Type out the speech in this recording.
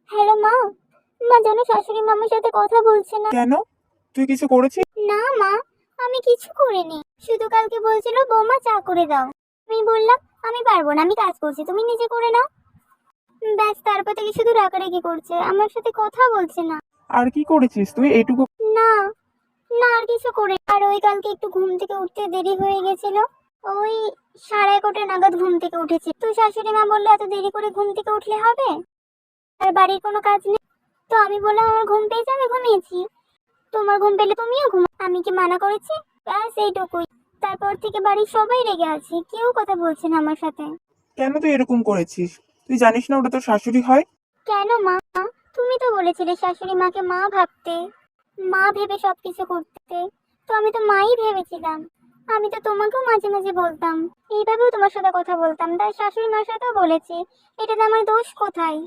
Hello মা। মা জানো শাশুড়ি মা আমার সাথে কথা বলছে না। কেন? তুই কিছু করেছিস? না মা, আমি কিছু করিনি। শুধু কালকে বলছিল বৌমা চা করে দাও। আমি বললাম আমি পারবো না, আমি কাজ করছি, তুমি নিজে করে নাও। ব্যাস, তারপর থেকে শুধু রাগারাগি করছে, আমার সাথে কথা বলছে না। আর কি করেছিস তুই এইটুকু? না, না আর কিছু করে। আর ওই কালকে একটু ঘুম থেকে উঠতে দেরি হয়ে গেছিল। ওই 11:30 নাগাদ ঘুম থেকে উঠেছি। তো শাশুড়ি মা বললো এত দেরি করে ঘুম থেকে উঠলে হবে, আর বাড়ির কোনো কাজ নেই। তো আমি বললাম আমার ঘুম পেয়েছে, আমি ঘুমিয়েছি, তোমার ঘুম পেলে তুমিও ঘুমা। আমি কি মানা করেছি? ব্যাস এইটুকুই। তারপর থেকে বাড়ির সবাই রেগে আছে, কেউ কথা বলছে না আমার সাথে। কেন তুই এরকম করেছিস? তুই জানিস না ওটা তোর শাশুড়ি হয়? কেন মা? তুমি তো বলেছিলে শাশুড়ি মাকে মা ভাবতে, মা ভেবে সবকিছু করতে। তো আমি তো মাই ভেবেছিলাম। আমি তো তোমাকেও মাঝে মাঝে বলতাম, এইভাবেও তোমার সাথে কথা বলতাম, তাই শাশুড়ি মার সাথেও বলেছি। এটাতে আমার দোষ কোথায়?